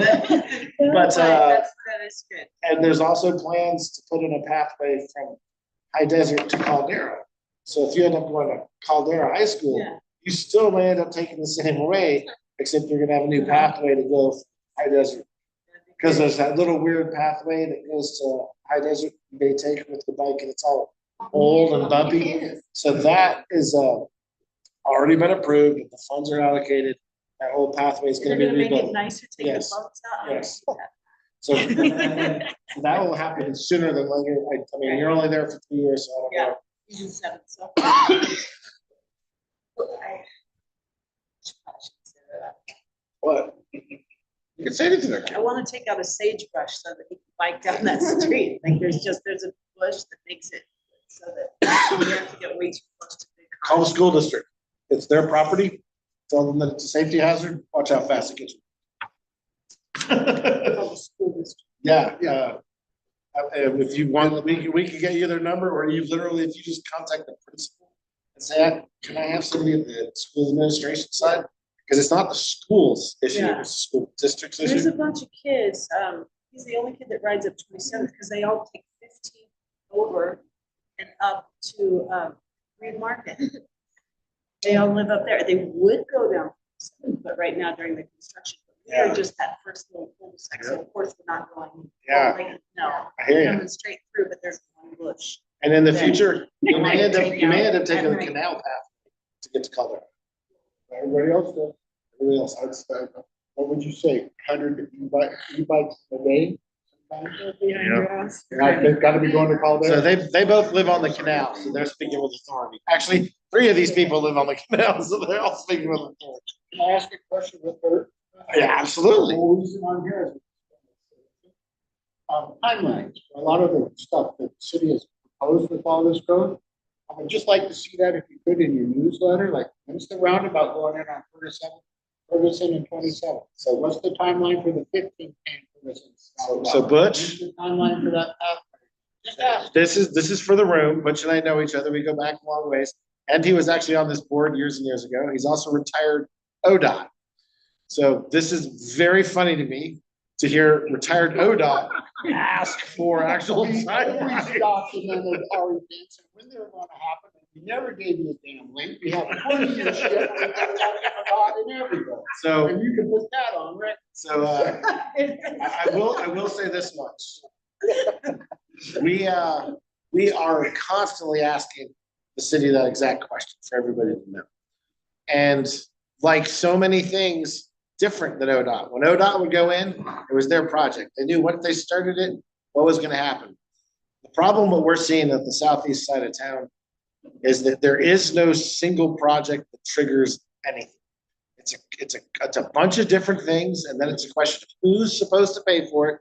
but, that is good. and there's also plans to put in a pathway from High Desert to Caldera. So if you end up going to Caldera High School, Yeah. you still may end up taking the same way, except you're gonna have a new pathway to go from High Desert. Because there's that little weird pathway that goes to High Desert, they take with the bike, and it's all old and bumpy. So that is already been approved, the funds are allocated, that whole pathway is They're gonna be gonna make it rebuilt. nicer, take the Yes. bumps out. Yes. So that will happen sooner than later. I mean, you're only there for 3 years, so I don't Yeah. know. Season 7, so. I should say that. What? You can say anything. I want to take out a sagebrush so that he can bike down that street. Like there's a bush that makes it so that you have to get way too close to the Call the cars. school district. It's their property. Tell them that it's a safety hazard. Watch how fast it gets. Call the school district. Yeah, if you want, we can get you their number, or you literally, if you just contact the principal and say, can I have somebody at the school administration side? Because it's not the school's issue, Yeah. it's the school district's There's a issue. bunch of kids, he's the only kid that rides up 27th because they all take 15 over and up to, Reed Market. They all live up there. They would go down, 27th, but right now during the construction, we are Yeah. just that first little cul-de-sac, so of course we're not going. Yeah. like, No, I hear you. coming straight through, but there's one bush. And in the Yeah. future, you may end up taking a Right. canal path to get to Colorado. Everybody else does. Everybody else, I'd say, what would you say, 100 e-bikes a day? And they've got to be going to Caldera. so they both live on the canal, so they're speaking with authority. Actually, 3 of these people live on the canal, so they're all speaking with authority. Can I ask a question with her? Yeah, absolutely. The whole reason I'm here is timelines, for a lot of the stuff that the city has proposed with all this code. I would just like to see that if you could in your newsletter, like, when's the roundabout going in on Ferguson and 27. So what's the timeline for the 15th and Ferguson? So Butch, What's the timeline for that pathway? Just ask. this is for the room. Butch and I know each other. We go back a long ways. And he was actually on this board years and years ago. He's also retired ODOT. So this is very funny to me to hear retired ODOT ask for actual We sidewalks. documented our events and when they were gonna happen, and we never gave you a damn link. We have 20-year shit, we put that in everything. So, And you can put that on record. so, I will say this much. We are constantly asking the city that exact question for everybody to know. And like so many things different than ODOT, when ODOT would go in, it was their project. They knew once they started it, what was gonna happen. The problem what we're seeing at the southeast side of town is that there is no single project that triggers anything. It's a bunch of different things, and then it's a question of who's supposed to pay for it,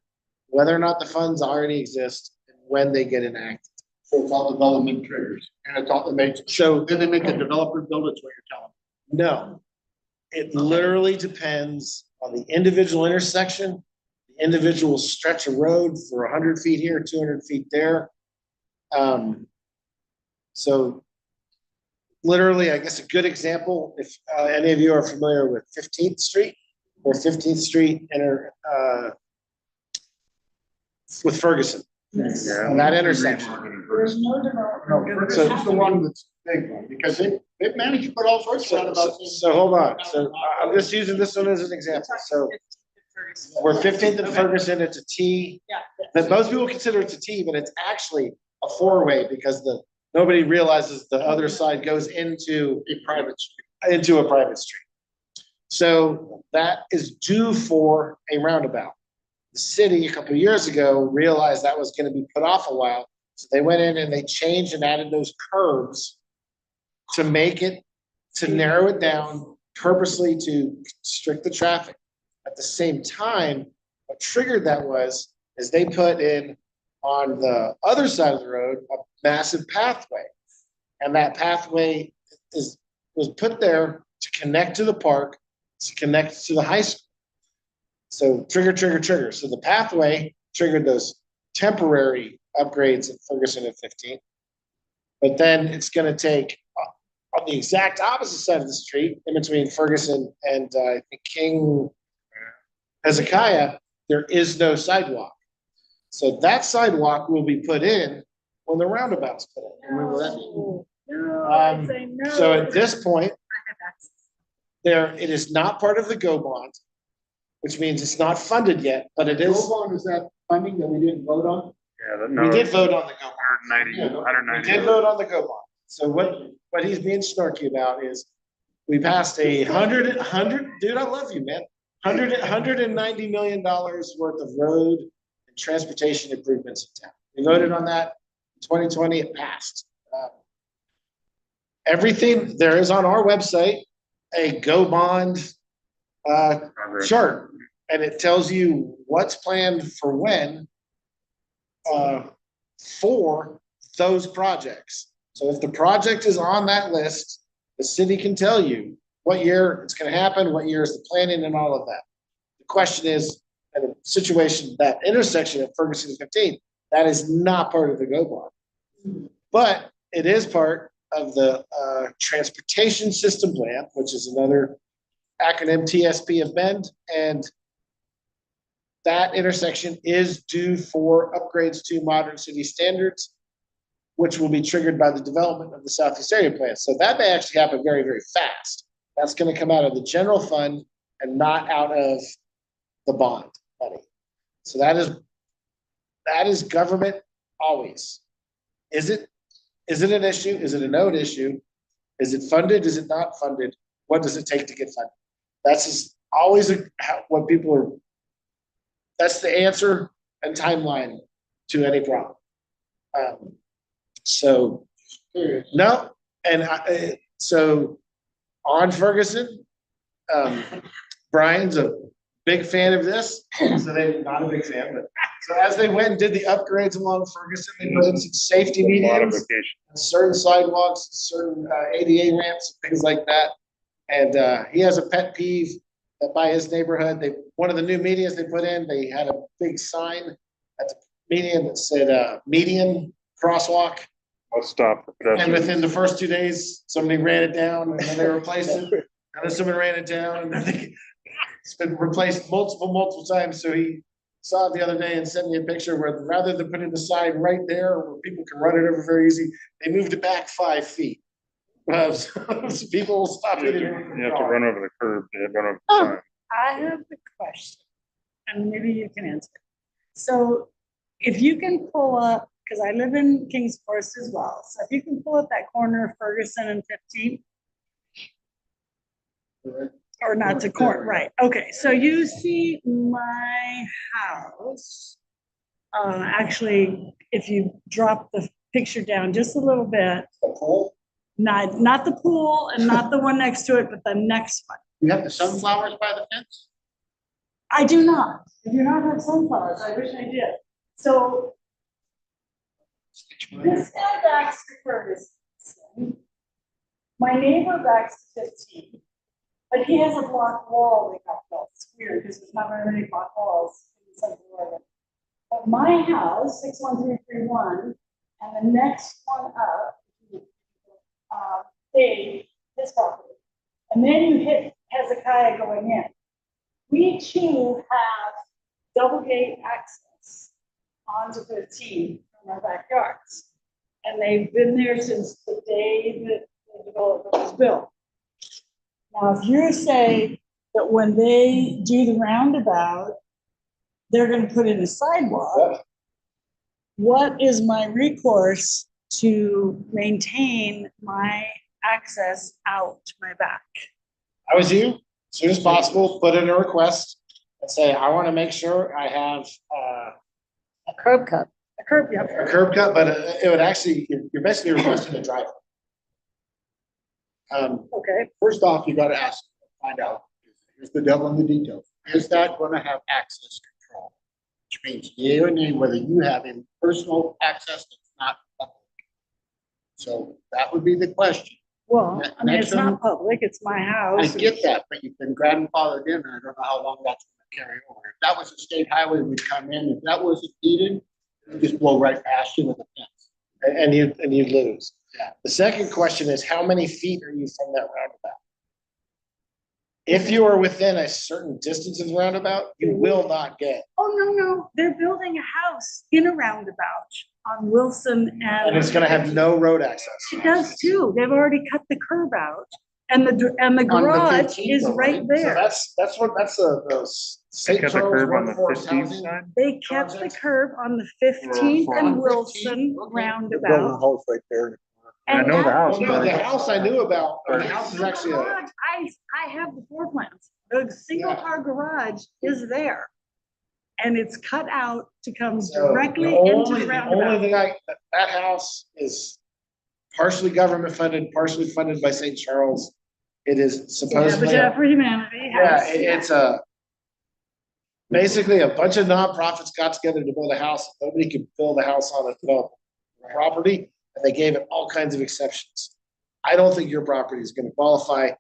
whether or not the funds already exist, and when they get enacted. So it's all development triggers, and it's all, so then they make a developer build it, what you're telling No, it literally depends on the individual intersection, the individual stretch of road for 100 feet here, 200 feet there. So literally, I guess a good example, if any of you are familiar with 15th Street or 15th Street with Ferguson. Yeah. That intersection. There's no development. No, gonna this is the happen. one that's big one, because they've managed to put all sorts of So, roundabouts. so hold on, so I'm just using this one as an example, so we're 15th and Ferguson, it's a T. Yeah. That most people consider it's a T, but it's actually a four-way because nobody realizes the other side goes into A private street. a private street. So that is due for a roundabout. The city a couple of years ago realized that was gonna be put off a while, so they went in and they changed and added those curves to narrow it down purposely to restrict the traffic. At the same time, what triggered that is they put in on the other side of the road, a massive pathway. And that pathway was put there to connect to the park, to connect to the high school. So trigger. So the pathway triggered those temporary upgrades at Ferguson and 15th. But then it's gonna take on the exact opposite side of the street, in between Ferguson and I think King Hezekiah, there is no sidewalk. So that sidewalk will be put in when the roundabout's put in. Remember that? No, I'd say no. So at this point, it is not part of the GO bond, which means it's not funded yet, but it is. Go bond, is that funding that we didn't vote on? Yeah, that, We no, did vote on the GO bond. 190, We 190. did vote on the GO bond. So what he's being snarky about is we passed dude, I love you, man. $190 million worth of road and transportation improvements in town. We voted on that in 2020, it passed. Everything there is on our website, a GO bond chart, and it tells you what's planned for when for those projects. So if the project is on that list, the city can tell you what year it's gonna happen, what year is the planning and all of that. The question is, at a situation, that intersection at Ferguson 15, that is not part of the GO bond. But it is part of the Transportation System Plan, which is another acronym, TSP of Bend, and that intersection is due for upgrades to modern city standards, which will be triggered by the development of the Southeast Area Plan. So that may actually happen very, very fast. That's gonna come out of the general fund and not out of the bond money. So that is government always. Is it an issue? Is it a known issue? Is it funded? Is it not funded? What does it take to get funded? That's just always what people are, that's the answer and timeline to any problem. So, no, and so on Ferguson, Brian's a big fan of this, so they're not a big fan, but so as they went and did the upgrades along Ferguson, they put in some safety medians, certain sidewalks, certain ADA ramps, things like that. And he has a pet peeve that by his neighborhood, one of the new medians they put in, they had a big sign at the median that said median crosswalk. I'll stop. And within the first 2 days, somebody ran it down and then they replaced it. And then someone ran it down and then it's been replaced multiple times. So he saw it the other day and sent me a picture where rather than putting the sign right there where people can run it over very easy, they moved it back 5 feet. So people will stop it. You have to run over the curb, you have to run over the sign. I have a question, and maybe you can answer. So if you can pull up, because I live in Kings Forest as well, so if you can pull up that corner of Ferguson and 15th. Or not the corner, right, okay, so you see my house. Actually, if you drop the picture down just a little bit. The pool? Not the pool and not the one next to it, but the next one. You have the sunflowers by the fence? I do not have sunflowers, I wish I did. So this guy backs to Ferguson. My neighbor backs to 15, but he has a block wall we got built. It's weird because there's not very many block walls in Central Oregon. But my house, 61331, and the next one up, his property. And then you hit Hezekiah going in. We too have double gate access onto 15 from our backyards. And they've been there since the day that the development was built. Now, if you say that when they do the roundabout, they're gonna put in a sidewalk, what is my recourse to maintain my access out to my back? I was you, as soon as possible, put in a request and say, I want to make sure I have, A curb cut. A curb, yeah. a curb cut, but it would actually, you're basically requesting a driveway. Okay, First off, you gotta ask, find out, here's the devil in the details. Is that gonna have access control? Which means yea or nay, whether you have a personal access that's not public. So that would be the question. well, I mean, it's Next one. not public, it's my I house. get that, but you've been grandfathered in, and I don't know how long that's gonna carry over. If that was a state highway, we'd come in. If that wasn't needed, we'd just blow right past you with a fence. And you'd lose. Yeah. The second question is, how many feet are you from that roundabout? If you are within a certain distance of the roundabout, you will not get, Oh, no, they're building a house in a roundabout on Wilson and. and it's gonna have no road access. It does too. They've already cut the curb out and the garage 15th is though, right right? So there. that's the They St. cut the Charles curb on the workforce 15th housing. side. They kept the project. curb on the 15th On and 15th, Wilson okay. They're building a roundabout. house right there. I know the that- house. Well, no, the but- house I knew about, the house is The actually a, garage, I have the floor plans. The single car garage is there. And it's cut out to come so directly the into only, the the only roundabout. thing that house is partially government funded, partially funded by St. Charles. It is supposedly. Habitat for Humanity. Yeah, house. it's basically a bunch of nonprofits got together to build a house. Nobody could build a house on a developed property, and they gave it all kinds of exceptions. I don't think your property is gonna qualify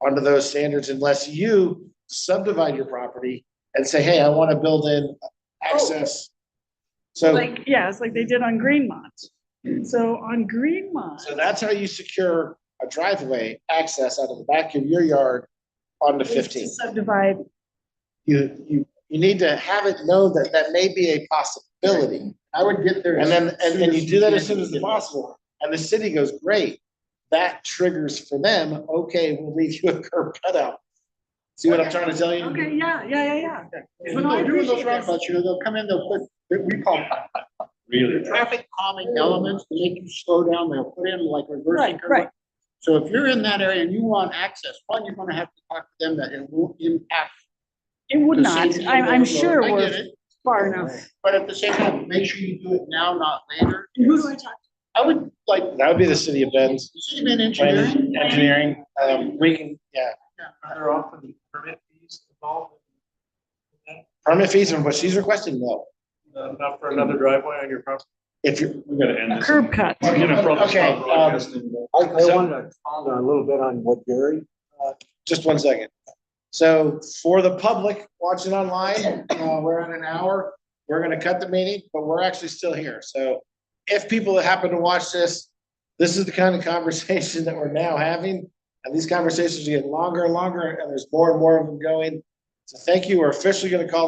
under those standards unless you subdivide your property and say, hey, I wanna build in access. So, Like, yeah, it's like they did on Greenmont. So on Greenmont. so that's how you secure a driveway access out of the back of your yard onto is to 15. Subdivide. You need to have it known that that may be a possibility. I would get there. And then, as soon and you do that as soon can as get there. possible, and the city goes, great, that triggers for them, okay, we'll leave you a curb cutout. See what I'm trying to tell you? Okay, yeah. When they're doing those roundabouts, you know, they'll come in, they'll put, we call Really? traffic calming elements to make you slow down. They'll put in like reversing. curve. Right. So if you're in that area and you want access, one, you're gonna have to talk to them that it won't impact. It would the not. safety of I'm the road. sure I get we're it, far enough. but at the same time, make sure you do it now, not later. Who do I talk I would like, That would be the city of Ben's, city man engineering. engineering, we can, yeah, Are there often permit fees involved? permit fees and what she's requesting, no. Not for another driveway on your property? If you're, We gotta end to? A this. curb cut. You know, probably Okay, stop broadcasting. I wanted to comment a little bit on what Gary, just 1 second. So for the public watching online, we're at an hour. We're gonna cut the meeting, but we're actually still here. So if people happen to watch this, this is the kind of conversation that we're now having. And these conversations are getting longer and longer, and there's more and more of them going. So thank you. We're officially gonna call